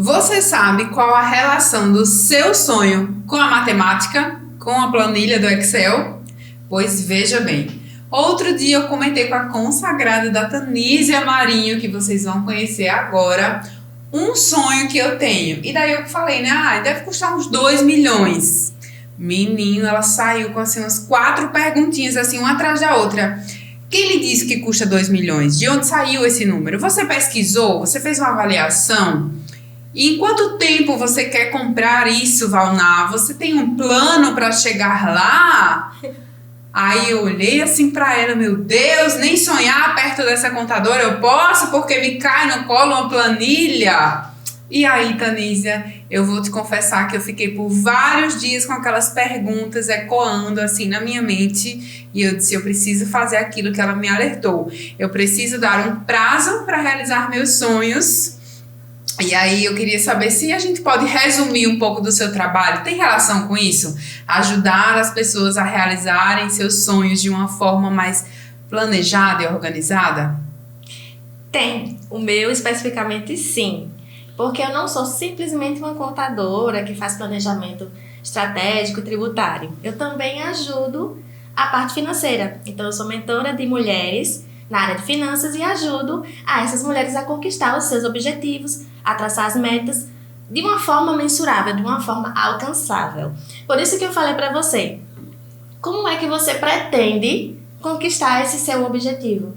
Você sabe qual a relação do seu sonho com a matemática, com a planilha do Excel? Pois veja bem. Outro dia eu comentei com a consagrada da Tanísia Marinho, que vocês vão conhecer agora, um sonho que eu tenho. E daí eu falei, né? Deve custar uns 2 milhões. Menino, ela saiu com assim umas 4 perguntinhas, assim, uma atrás da outra. Quem lhe disse que custa 2 milhões? De onde saiu esse número? Você pesquisou? Você fez uma avaliação? E em quanto tempo você quer comprar isso, Valná? Você tem um plano para chegar lá? Aí eu olhei assim para ela, meu Deus, nem sonhar perto dessa contadora eu posso, porque me cai no colo uma planilha. E aí, Tanísia, eu vou te confessar que eu fiquei por vários dias com aquelas perguntas ecoando assim na minha mente. E eu disse, eu preciso fazer aquilo que ela me alertou. Eu preciso dar um prazo para realizar meus sonhos. E aí eu queria saber se a gente pode resumir um pouco do seu trabalho. Tem relação com isso? Ajudar as pessoas a realizarem seus sonhos de uma forma mais planejada e organizada? Tem. O meu especificamente sim. Porque eu não sou simplesmente uma contadora que faz planejamento estratégico e tributário. Eu também ajudo a parte financeira. Então eu sou mentora de mulheres na área de finanças e ajudo a essas mulheres a conquistar os seus objetivos, a traçar as metas de uma forma mensurável, de uma forma alcançável. Por isso que eu falei para você, como é que você pretende conquistar esse seu objetivo?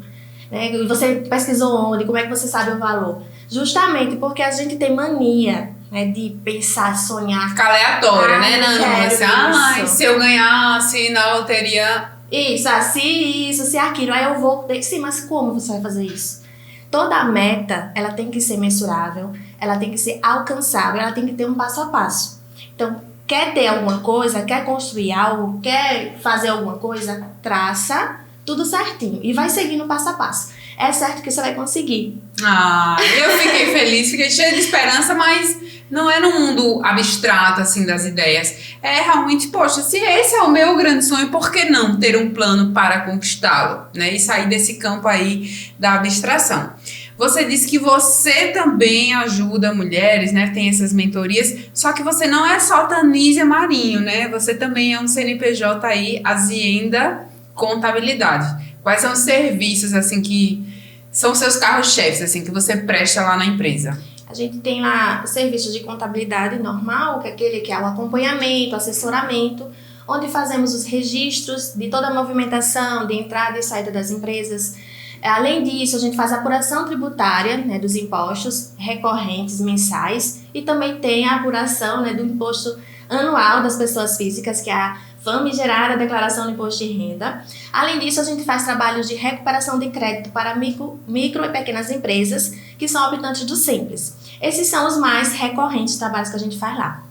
Você pesquisou onde? Como é que você sabe o valor? Justamente porque a gente tem mania, né, de pensar, sonhar. Fica aleatória, né? Não, se eu ganhasse na loteria... Se aquilo, aí eu vou... Sim, mas como você vai fazer isso? Toda meta, ela tem que ser mensurável, ela tem que ser alcançável, ela tem que ter um passo a passo. Então, quer ter alguma coisa, quer construir algo, quer fazer alguma coisa, traça tudo certinho e vai seguindo passo a passo. É certo que você vai conseguir. Eu fiquei feliz, fiquei cheia de esperança, mas não é no mundo abstrato, assim, das ideias. É realmente, poxa, se esse é o meu grande sonho, por que não ter um plano para conquistá-lo, né? E sair desse campo aí da abstração. Você disse que você também ajuda mulheres, né? Tem essas mentorias, só que você não é só Tanísia Marinho, né? Você também é um CNPJ aí, Azienda Contabilidade. Quais são os serviços, assim, que são seus carros-chefes, assim, que você presta lá na empresa? A gente tem lá o serviço de contabilidade normal, que é aquele que é o acompanhamento, assessoramento, onde fazemos os registros de toda a movimentação, de entrada e saída das empresas. Além disso, a gente faz a apuração tributária, né, dos impostos recorrentes mensais e também tem a apuração, né, do imposto anual das pessoas físicas, que é a famigerada declaração do imposto de renda. Além disso, a gente faz trabalhos de recuperação de crédito para micro e pequenas empresas que são habitantes do Simples. Esses são os mais recorrentes trabalhos que a gente faz lá.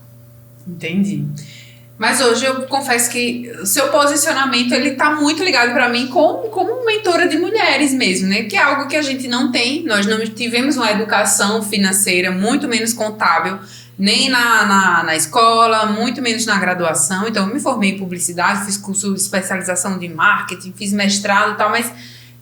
Entendi. Mas hoje eu confesso que o seu posicionamento ele tá muito ligado para mim como mentora de mulheres mesmo, né? Que é algo que a gente não tem. Nós não tivemos uma educação financeira, muito menos contábil, nem na escola, muito menos na graduação. Então eu me formei em publicidade, fiz curso de especialização de marketing, fiz mestrado e tal, mas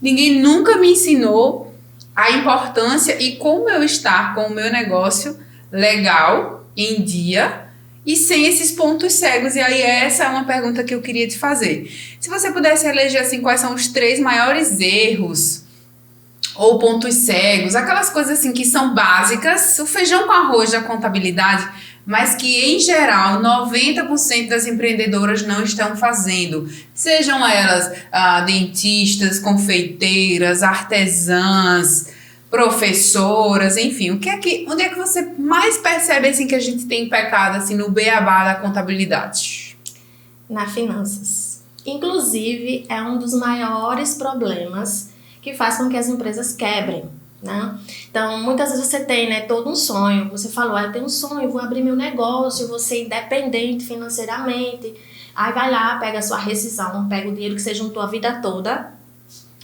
ninguém nunca me ensinou a importância e como eu estar com o meu negócio legal, em dia, e sem esses pontos cegos. E aí essa é uma pergunta que eu queria te fazer. Se você pudesse eleger assim, quais são os 3 maiores erros ou pontos cegos, aquelas coisas assim que são básicas, o feijão com arroz da contabilidade, mas que em geral 90% das empreendedoras não estão fazendo, sejam elas dentistas, confeiteiras, artesãs, professoras, enfim, onde é que você mais percebe assim que a gente tem pecado assim no beabá da contabilidade? Na finanças. Inclusive, é um dos maiores problemas que faz com que as empresas quebrem, né? Então, muitas vezes você tem, né, todo um sonho. Você falou, eu tenho um sonho, vou abrir meu negócio, vou ser independente financeiramente. Aí vai lá, pega a sua rescisão, pega o dinheiro que você juntou a vida toda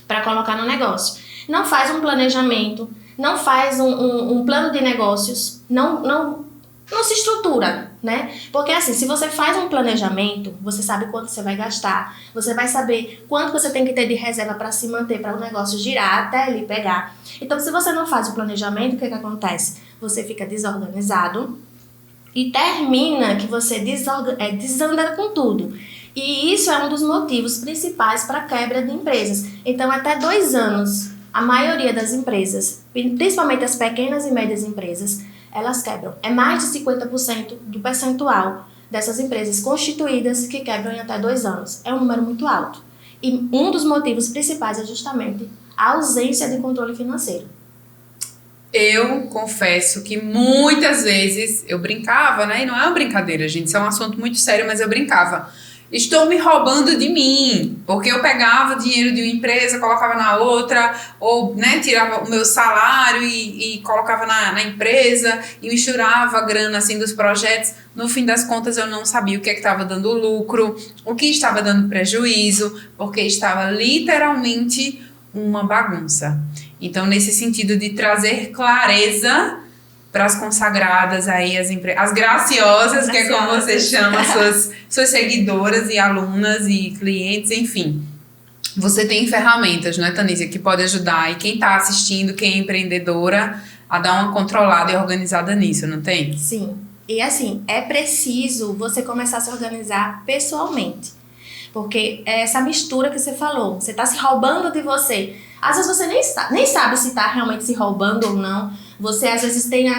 para colocar no negócio. Não faz um planejamento, não faz um plano de negócios, não se estrutura, né? Porque assim, se você faz um planejamento, você sabe quanto você vai gastar, você vai saber quanto você tem que ter de reserva para se manter, para o negócio girar até ele pegar. Então, se você não faz o planejamento, o que acontece? você fica desorganizado e termina que você desanda com tudo. E isso é um dos motivos principais para a quebra de empresas. Então, até 2 anos, a maioria das empresas, principalmente as pequenas e médias empresas, elas quebram. É mais de 50% do percentual dessas empresas constituídas que quebram em até 2 anos. É um número muito alto. E um dos motivos principais é justamente a ausência de controle financeiro. Eu confesso que muitas vezes eu brincava, né? E não é uma brincadeira, gente, isso é um assunto muito sério, mas eu brincava. Estou me roubando de mim, porque eu pegava dinheiro de uma empresa, colocava na outra, ou, né, tirava o meu salário e colocava na empresa e misturava a grana assim dos projetos. No fim das contas, eu não sabia o que estava dando lucro, o que estava dando prejuízo, porque estava literalmente uma bagunça. Então, nesse sentido de trazer clareza para as consagradas aí, as graciosas, que é como você chama suas seguidoras e alunas e clientes, enfim. Você tem ferramentas, não é, Tanísia, que pode ajudar, e quem está assistindo, quem é empreendedora, a dar uma controlada e organizada nisso, não tem? Sim, e assim, é preciso você começar a se organizar pessoalmente, porque é essa mistura que você falou, você está se roubando de você. Às vezes você nem sabe se está realmente se roubando ou não. Você às vezes tem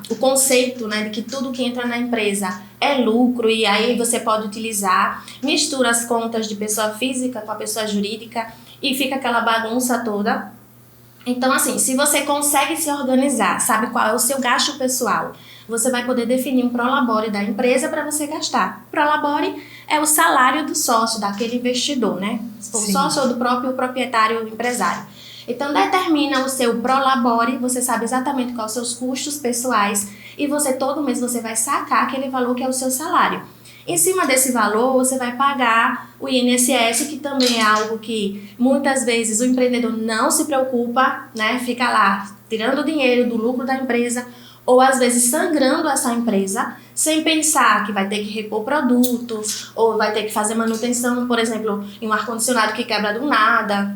o conceito, né, de que tudo que entra na empresa é lucro e aí você pode utilizar, mistura as contas de pessoa física com a pessoa jurídica e fica aquela bagunça toda. Então, assim, se você consegue se organizar, sabe qual é o seu gasto pessoal, você vai poder definir um prolabore da empresa para você gastar. Prolabore é o salário do sócio, daquele investidor, né? Se for o sócio ou do próprio proprietário empresário. Então, determina o seu prolabore, você sabe exatamente quais são os seus custos pessoais e você todo mês você vai sacar aquele valor que é o seu salário. Em cima desse valor, você vai pagar o INSS, que também é algo que muitas vezes o empreendedor não se preocupa, né? Fica lá tirando dinheiro do lucro da empresa ou às vezes sangrando essa empresa sem pensar que vai ter que repor produtos ou vai ter que fazer manutenção, por exemplo, em um ar-condicionado que quebra do nada.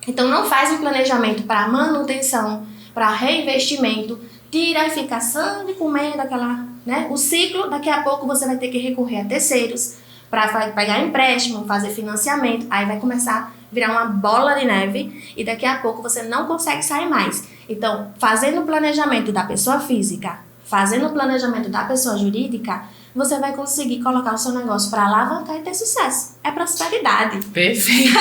Então não faz um planejamento para manutenção, para reinvestimento, tira e fica sangue comendo aquela, né? O ciclo, daqui a pouco você vai ter que recorrer a terceiros para pegar empréstimo, fazer financiamento, aí vai começar a virar uma bola de neve e daqui a pouco você não consegue sair mais. Então, fazendo o planejamento da pessoa física, fazendo o planejamento da pessoa jurídica, você vai conseguir colocar o seu negócio para alavancar e ter sucesso. É prosperidade. Perfeito.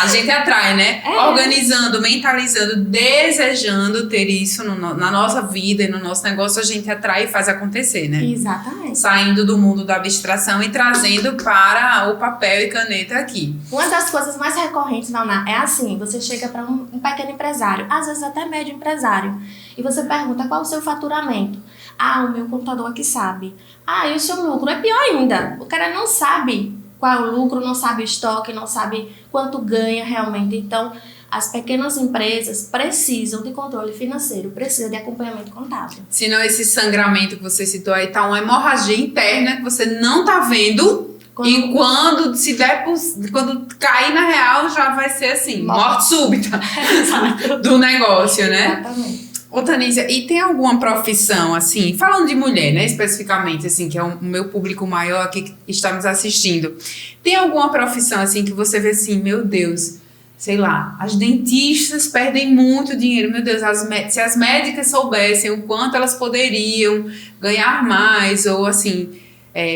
A gente atrai, né? Organizando, mentalizando, desejando ter isso na nossa vida e no nosso negócio, a gente atrai e faz acontecer, né? Exatamente. Saindo do mundo da abstração e trazendo para o papel e caneta aqui. Uma das coisas mais recorrentes, Naná, é assim, você chega para um pequeno empresário, às vezes até médio empresário, e você pergunta qual é o seu faturamento. Ah, o meu contador aqui sabe. Ah, e o seu lucro? É pior ainda. O cara não sabe qual é o lucro, não sabe o estoque, não sabe quanto ganha realmente. Então, as pequenas empresas precisam de controle financeiro, precisam de acompanhamento contábil. Senão esse sangramento que você citou aí tá uma hemorragia interna que você não tá vendo. E quando cair na real, já vai ser assim, morte súbita do negócio, né? Exatamente. Ô, Tanísia, e tem alguma profissão, assim, falando de mulher, né, especificamente, assim, que é o meu público maior aqui que está nos assistindo, tem alguma profissão, assim, que você vê assim, meu Deus, sei lá, as dentistas perdem muito dinheiro, meu Deus, se as médicas soubessem o quanto elas poderiam ganhar mais, ou assim,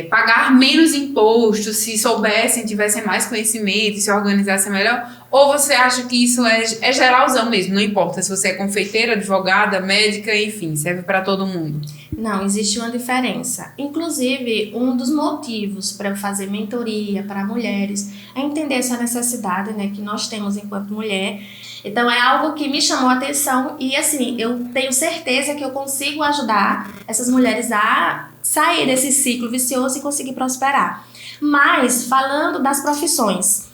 pagar menos impostos, se soubessem, tivessem mais conhecimento, se organizassem melhor, ou você acha que isso é geralzão mesmo, não importa se você é confeiteira, advogada, médica, enfim, serve para todo mundo? Não, existe uma diferença. Inclusive, um dos motivos para eu fazer mentoria para mulheres é entender essa necessidade, né, que nós temos enquanto mulher. Então, é algo que me chamou a atenção e, assim, eu tenho certeza que eu consigo ajudar essas mulheres a sair desse ciclo vicioso e conseguir prosperar. Mas, falando das profissões,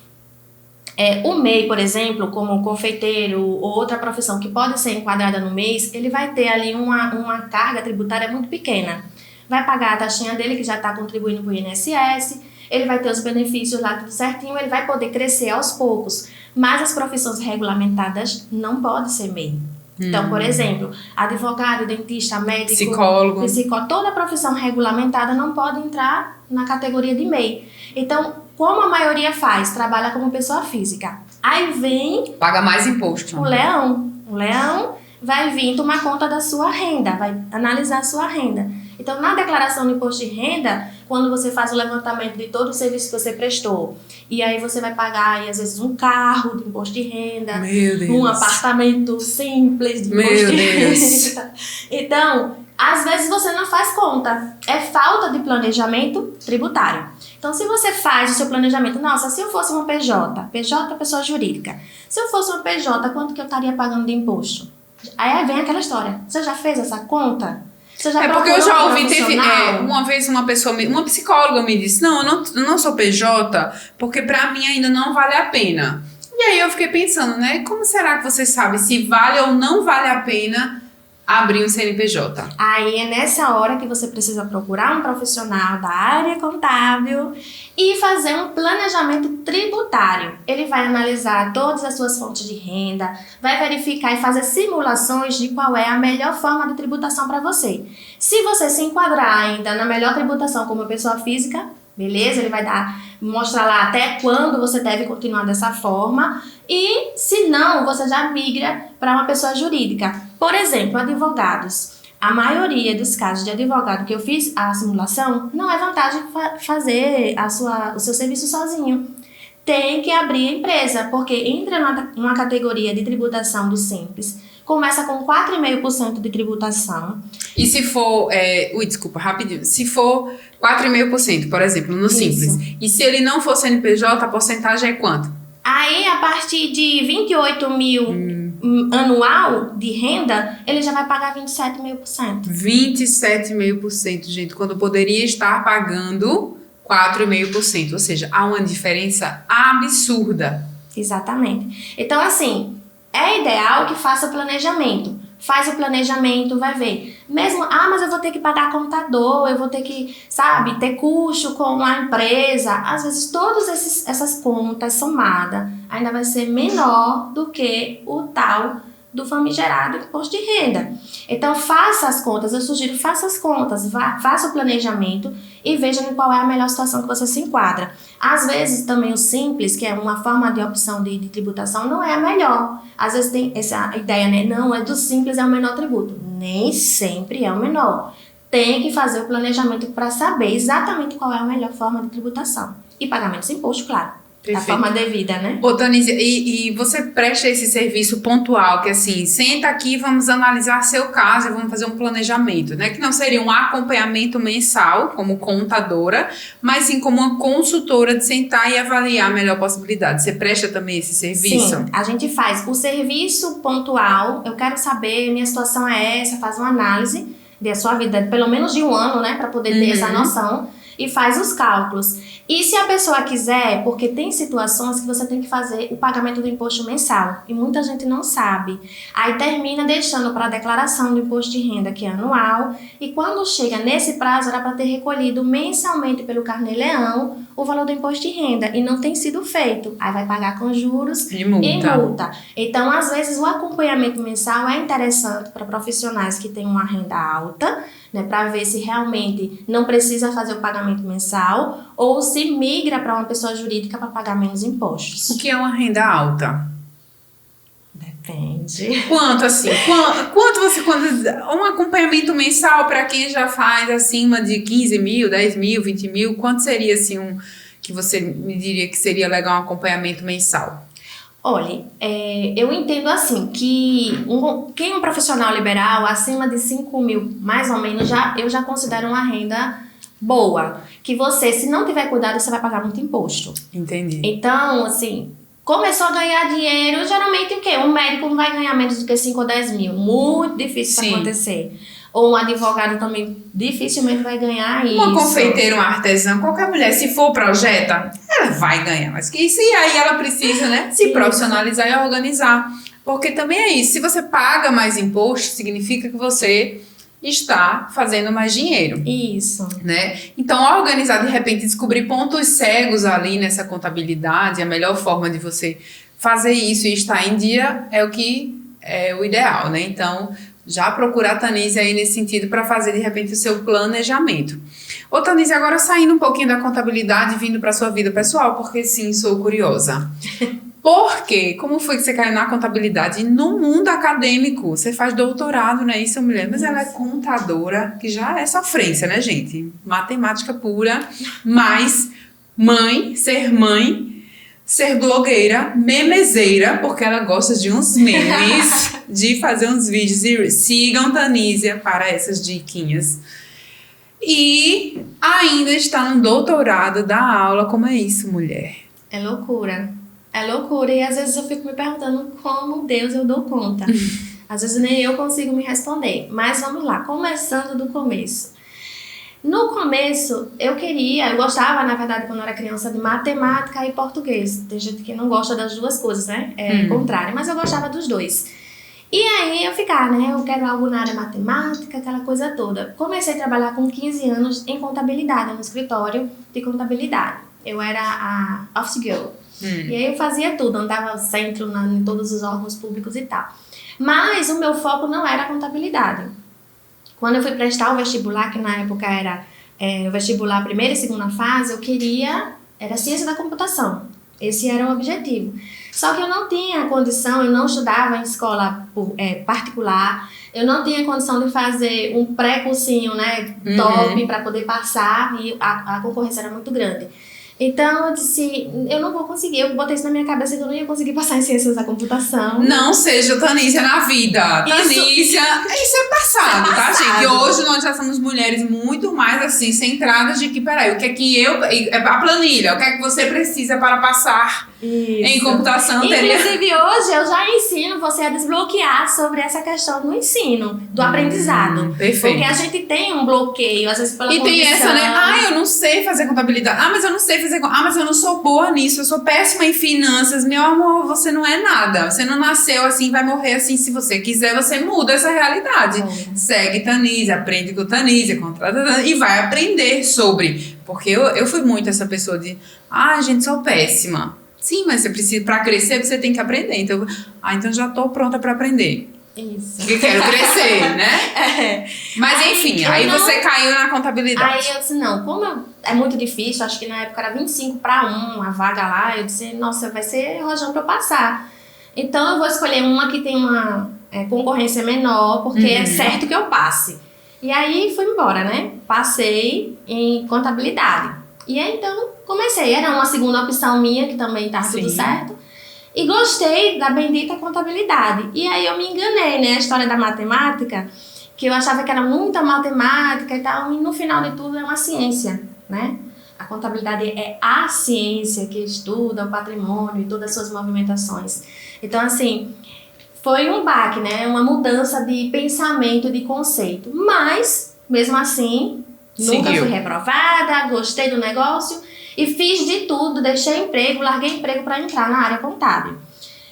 o MEI, por exemplo, como confeiteiro ou outra profissão que pode ser enquadrada no MEI, ele vai ter ali uma carga tributária muito pequena. Vai pagar a taxinha dele, que já está contribuindo para o INSS, ele vai ter os benefícios lá tudo certinho, ele vai poder crescer aos poucos. Mas as profissões regulamentadas não podem ser MEI. Então, por exemplo, advogado, dentista, médico, Psicólogo. toda profissão regulamentada não pode entrar na categoria de MEI. Então, como a maioria faz? Trabalha como pessoa física. Aí vem Paga mais imposto. o leão. O leão vai vir tomar conta da sua renda, vai analisar a sua renda. Então, na declaração do imposto de renda, quando você faz o levantamento de todo o serviço que você prestou, e aí você vai pagar, aí, às vezes, um carro de imposto de renda, Meu Deus. um apartamento simples de Meu imposto de Deus. renda. Então, às vezes você não faz conta. É falta de planejamento tributário. Então, se você faz o seu planejamento, nossa, se eu fosse uma PJ, é pessoa jurídica, se eu fosse uma PJ, quanto que eu estaria pagando de imposto? Aí vem aquela história. Você já fez essa conta? Você já Porque eu já ouvi, profissional? uma vez uma psicóloga me disse, não, eu não sou PJ, porque pra mim ainda não vale a pena. E aí eu fiquei pensando, né, como será que você sabe se vale ou não vale a pena abrir um CNPJ? Aí é nessa hora que você precisa procurar um profissional da área contábil e fazer um planejamento tributário. Ele vai analisar todas as suas fontes de renda, vai verificar e fazer simulações de qual é a melhor forma de tributação para você. Se você se enquadrar ainda na melhor tributação como pessoa física, beleza? Ele vai mostrar lá até quando você deve continuar dessa forma. E se não, você já migra para uma pessoa jurídica. Por exemplo, advogados. A maioria dos casos de advogado que eu fiz a simulação, não é vantagem fazer o seu serviço sozinho. Tem que abrir a empresa, porque entra numa categoria de tributação do Simples. Começa com 4,5% de tributação. E se for, desculpa, rapidinho. Se for 4,5%, por exemplo, no Simples. E se ele não for CNPJ, a porcentagem é quanto? Aí, a partir de 28 mil anual de renda, ele já vai pagar 27,5%. 27,5%, gente, quando poderia estar pagando 4,5%. Ou seja, há uma diferença absurda. Exatamente. Então, assim, é ideal que faça o planejamento. Faz o planejamento, vai ver. Mesmo, mas eu vou ter que pagar contador, eu vou ter que, ter custo com a empresa. Às vezes, todas essas contas somadas ainda vai ser menor do que o tal do famigerado imposto de renda. Então, faça as contas, eu sugiro, faça as contas, faça o planejamento e veja em qual é a melhor situação que você se enquadra. Às vezes, também o Simples, que é uma forma de opção de tributação, não é a melhor. Às vezes tem essa ideia, né? Não, é do Simples, é o menor tributo. Nem sempre é o menor. Tem que fazer o planejamento para saber exatamente qual é a melhor forma de tributação. E pagamento de imposto, claro. Da forma devida, né? Ô, Tanísia, e você presta esse serviço pontual, que assim, senta aqui, vamos analisar seu caso e vamos fazer um planejamento, né? Que não seria um acompanhamento mensal, como contadora, mas sim como uma consultora de sentar e avaliar a melhor possibilidade. Você presta também esse serviço? Sim, a gente faz o serviço pontual, eu quero saber, minha situação é essa, faz uma análise da sua vida, pelo menos de um ano, né? Para poder ter essa noção, e faz os cálculos. E se a pessoa quiser, porque tem situações que você tem que fazer o pagamento do imposto mensal, e muita gente não sabe. Aí termina deixando para a declaração do imposto de renda, que é anual, e quando chega nesse prazo, era para ter recolhido mensalmente pelo Carnê-Leão o valor do imposto de renda, e não tem sido feito. Aí vai pagar com juros e multa. Então, às vezes, o acompanhamento mensal é interessante para profissionais que têm uma renda alta, né, para ver se realmente não precisa fazer o pagamento mensal ou se migra para uma pessoa jurídica para pagar menos impostos. O que é uma renda alta? Depende. Quanto assim? Um acompanhamento mensal para quem já faz acima de 15 mil, 10 mil, 20 mil, quanto seria assim que você me diria que seria legal um acompanhamento mensal? Olha, eu entendo assim, que quem é um profissional liberal, acima de 5 mil, mais ou menos, eu já considero uma renda boa. Que você, se não tiver cuidado, você vai pagar muito imposto. Entendi. Então, assim, começou a ganhar dinheiro, geralmente o quê? Um médico não vai ganhar menos do que 5 ou 10 mil. Muito difícil para acontecer. Ou um advogado também dificilmente vai ganhar isso. Uma confeiteira, uma artesã, qualquer mulher, se for projeta, ela vai ganhar mais que isso. E aí ela precisa, né, se profissionalizar e organizar. Porque também é isso. Se você paga mais imposto, significa que você está fazendo mais dinheiro. Isso. Né? Então, organizar, de repente, descobrir pontos cegos ali nessa contabilidade, a melhor forma de você fazer isso e estar em dia é o que é o ideal, né? Então, já procurar a Tanise aí nesse sentido para fazer, de repente, o seu planejamento. Ô, Tanise, agora saindo um pouquinho da contabilidade e vindo para sua vida pessoal, porque sim, sou curiosa. Por quê? Como foi que você caiu na contabilidade? No mundo acadêmico, você faz doutorado, né? Isso eu me lembro, mas ela é contadora, que já é sofrência, né, gente? Matemática pura, mas ser blogueira, memezeira, porque ela gosta de uns memes, de fazer uns vídeos. E sigam Tanísia para essas diquinhas. E ainda está no doutorado da aula. Como é isso, mulher? É loucura. É loucura. E às vezes eu fico me perguntando como Deus eu dou conta. Às vezes nem eu consigo me responder. Mas vamos lá, começando do começo. No começo, eu gostava, na verdade, quando eu era criança, de matemática e português. Tem gente que não gosta das duas coisas, né? É contrário, mas eu gostava dos dois. E aí eu ficava, né? Eu quero algo na área matemática, aquela coisa toda. Comecei a trabalhar com 15 anos em contabilidade, no escritório de contabilidade. Eu era a office girl. E aí eu fazia tudo, andava ao centro em todos os órgãos públicos e tal. Mas o meu foco não era a contabilidade. Quando eu fui prestar o vestibular, que na época era o vestibular primeira e segunda fase, era ciência da computação. Esse era o objetivo. Só que eu não tinha condição, eu não estudava em escola particular, eu não tinha condição de fazer um pré-cursinho, né, top para poder passar, e a concorrência era muito grande. Então eu disse, eu não vou conseguir, eu botei isso na minha cabeça que eu não ia conseguir passar em ciências da computação. Não seja Tanísia na vida. Tanísia, isso é passado, tá, gente? Hoje nós já somos mulheres muito mais assim, centradas de que, peraí, o que é que a planilha, o que é que você precisa para passar em computação? Inclusive hoje eu já ensino você a desbloquear sobre essa questão do ensino, do aprendizado. Perfeito. Porque a gente tem um bloqueio, às vezes pela condição. E tem essa, né? Eu não sei fazer contabilidade. Mas eu não sei mas eu não sou boa nisso, eu sou péssima em finanças. Meu amor, você não é nada. Você não nasceu assim, vai morrer assim. Se você quiser, você muda essa realidade. Segue Tanísia, aprende com Tanísia, contrata e vai aprender sobre. Porque eu fui muito essa pessoa de, gente, sou péssima. Sim, mas você precisa, para crescer, você tem que aprender. Então já tô pronta para aprender. Isso. Porque quero crescer, né? Mas enfim, aí você caiu na contabilidade. Aí eu disse, não, é muito difícil, acho que na época era 25 para 1 a vaga lá, eu disse, nossa, vai ser rojão para eu passar. Então eu vou escolher uma que tem uma concorrência menor, porque é certo que eu passe. E aí fui embora, né? Passei em contabilidade. E aí então comecei, era uma segunda opção minha, que também estava tudo certo. E gostei da bendita contabilidade. E aí eu me enganei, né? A história da matemática, que eu achava que era muita matemática e tal, e no final de tudo é uma ciência, né? A contabilidade é a ciência que estuda o patrimônio e todas as suas movimentações. Então, assim, foi um baque, né? Uma mudança de pensamento, de conceito. Mas, mesmo assim, nunca fui reprovada, gostei do negócio. E fiz de tudo, deixei emprego, larguei emprego para entrar na área contábil.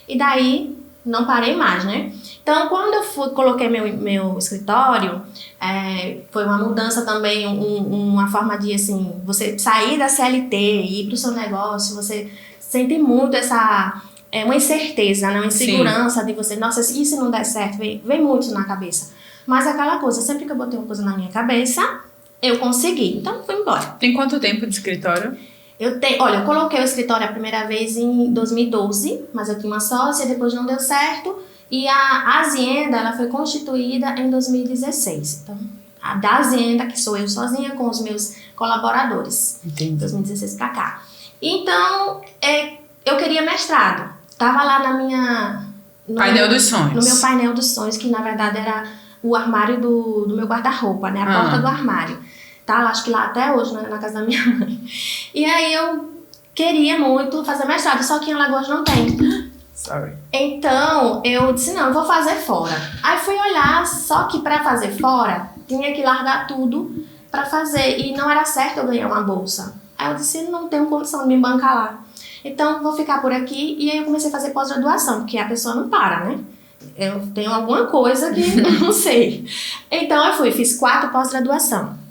E daí, não parei mais, né? Então, quando eu coloquei meu escritório, foi uma mudança também, uma forma de, assim, você sair da CLT e ir para o seu negócio, você sente muito uma incerteza, né? Uma insegurança de você, nossa, e se não der certo? Vem muito na cabeça. Mas aquela coisa, sempre que eu botei uma coisa na minha cabeça, eu consegui. Então, fui embora. Tem quanto tempo de escritório? Eu coloquei o escritório a primeira vez em 2012, mas eu tinha uma sócia, depois não deu certo. E a Azienda, ela foi constituída em 2016. Então, a da Azienda, que sou eu sozinha com os meus colaboradores. Entendi. 2016 pra cá. Então, eu queria mestrado. Tava lá Painel dos sonhos. No meu painel dos sonhos, que na verdade era o armário do meu guarda-roupa, né? A porta do armário. Tá lá, acho que lá até hoje, né? Na casa da minha mãe. E aí eu queria muito fazer mestrado, só que em Alagoas não tem. Sorry. Então, eu disse, não, eu vou fazer fora. Aí fui olhar, só que pra fazer fora, tinha que largar tudo pra fazer. E não era certo eu ganhar uma bolsa. Aí eu disse, não tenho condição de me bancar lá. Então, vou ficar por aqui. E aí eu comecei a fazer pós-graduação, porque a pessoa não para, né? Eu tenho alguma coisa que eu não sei. Então, eu fiz 4 pós-graduação.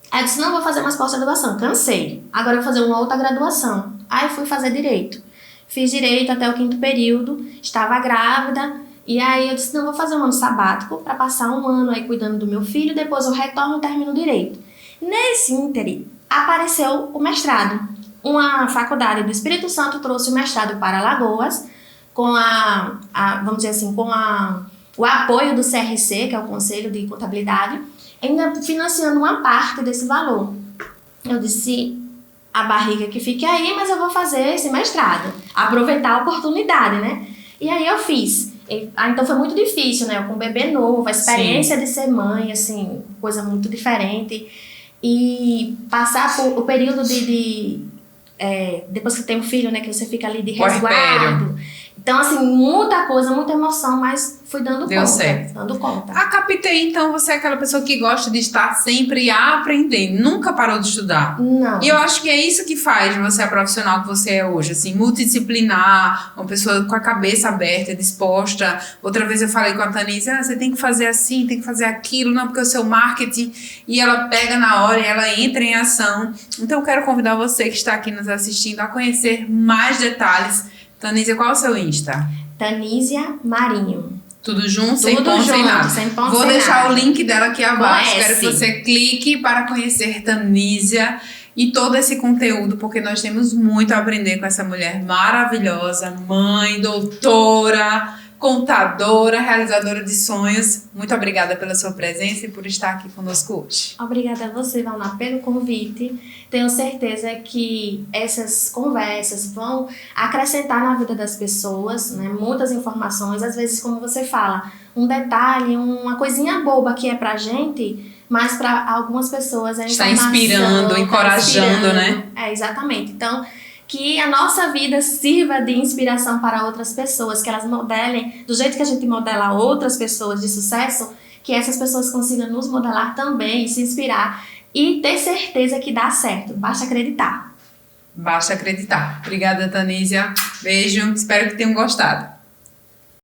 Aí eu disse, não vou fazer mais pós-graduação, cansei. Agora eu vou fazer uma outra graduação. Aí fui fazer Direito. Fiz Direito até o 5º período, estava grávida E aí eu disse, não, vou fazer um ano sabático para passar um ano aí cuidando do meu filho, depois eu retorno e termino direito. Nesse ínterim, apareceu o mestrado. Uma faculdade do Espírito Santo trouxe o mestrado para Alagoas, com vamos dizer assim, com o apoio do CRC, que é o Conselho de Contabilidade, ainda financiando uma parte desse valor. Eu disse, a barriga que fique aí, mas eu vou fazer esse mestrado, aproveitar a oportunidade, né? E aí eu fiz. Então foi muito difícil, né? Eu com um bebê novo, a experiência de ser mãe, assim, coisa muito diferente. E passar por o período depois que tem um filho, né? Que você fica ali de resguardo. Então, assim, muita coisa, muita emoção, mas fui dando Deu conta. certo. Dando conta. Captei, então você é aquela pessoa que gosta de estar sempre aprendendo, nunca parou de estudar. Não. E eu acho que é isso que faz você a profissional que você é hoje, assim, multidisciplinar, uma pessoa com a cabeça aberta, disposta. Outra vez eu falei com a Tanise, você tem que fazer assim, tem que fazer aquilo, não, porque é o seu marketing, e ela pega na hora e ela entra em ação. Então eu quero convidar você que está aqui nos assistindo a conhecer mais detalhes. Tanísia, qual é o seu Insta? Tanísia Marinho. Tudo junto, sem Tudo ponto, junto, sem nada. sem ponto, Vou sem deixar nada. o link dela aqui abaixo. Conhece. Quero que você clique para conhecer Tanísia e todo esse conteúdo, porque nós temos muito a aprender com essa mulher maravilhosa, mãe, doutora, contadora, realizadora de sonhos. Muito obrigada pela sua presença e por estar aqui conosco hoje. Obrigada a você, Valna, pelo convite. Tenho certeza que essas conversas vão acrescentar na vida das pessoas, né? Muitas informações, às vezes, como você fala, um detalhe, uma coisinha boba que é pra gente, mas para algumas pessoas é Está informação. inspirando, encorajando, né? Exatamente. Então, que a nossa vida sirva de inspiração para outras pessoas, que elas modelem, do jeito que a gente modela outras pessoas de sucesso, que essas pessoas consigam nos modelar também, se inspirar e ter certeza que dá certo. Basta acreditar. Basta acreditar. Obrigada, Tanísia. Beijo. Espero que tenham gostado.